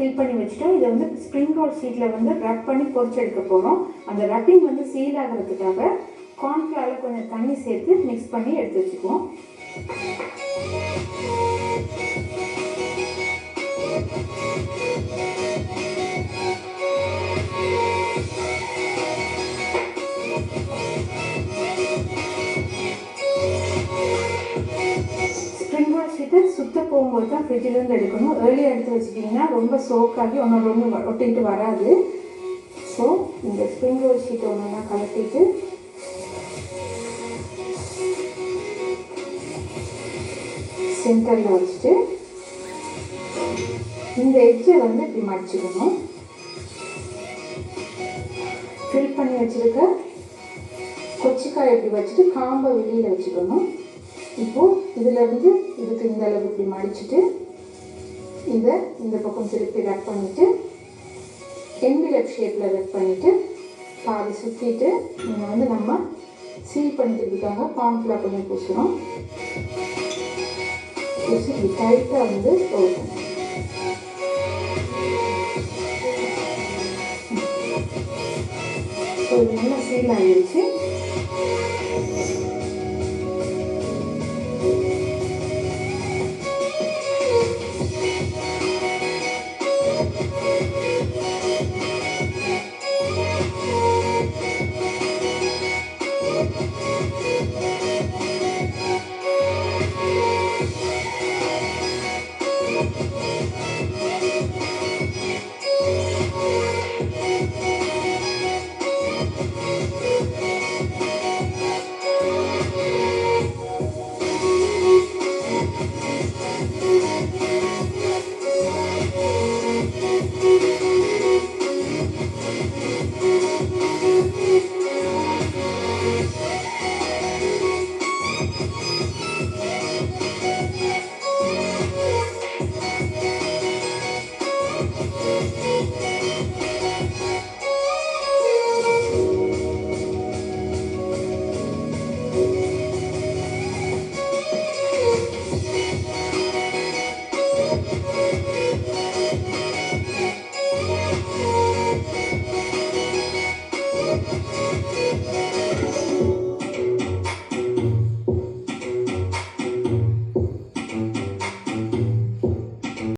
Fill பண்ணி வச்சுட்டோம். இதை வந்து ஸ்ப்ரிங் ரோல் ஷீட்டில் வந்து ரப் பண்ணி பொரிச்சு எடுக்க போகிறோம். அந்த ரப்பிங் வந்து சீல் ஆகிறதுக்காக கார்ன்ஃப்ளவரில் கொஞ்சம் தண்ணி சேர்த்து மிக்ஸ் பண்ணி எடுத்து வச்சுக்குவோம். ஸ்ப்ரிங் ரோல் ஷீட்டை சுத்த போகும்போது தான் ஃப்ரிட்ஜிலேருந்து எடுக்கணும். ஏர்லியாக எடுத்து வச்சுட்டிங்கன்னா ரொம்ப சோக்காகி ஒன்றோட ஒன்று ஒட்டிக்கிட்டு வராது. ஸோ இந்த ஸ்ப்ரிங் ரோல் ஷீட்டை ஒன்றா கலட்டிட்டு சென்டரில் வச்சுட்டு இந்த எட்ஜை வந்து இப்படி மடிச்சுக்கணும். ஃபில் பண்ணி வச்சுருக்க கொச்சிக்காய் இப்படி வச்சுட்டு காம்பை வெளியில் வச்சுக்கணும். இப்போது இதிலேருந்து இதுக்கு இந்த அளவு இப்படி மடிச்சுட்டு இதை இந்த பக்கம் திருப்பி ரப் பண்ணிவிட்டு என்விலப் ஷேப்பில் ரப் பண்ணிவிட்டு பாதி சுற்றிட்டு நீங்கள் வந்து நம்ம சீல் பண்ணிக்கிறதுக்காக கார்ன்ஃப்ளவர் கொஞ்சம் பூசுகிறோம். பூசி இப்படி டைட்டாக வந்து போகும். ஸோ இது நல்லா சீல் ஆகிடுச்சு.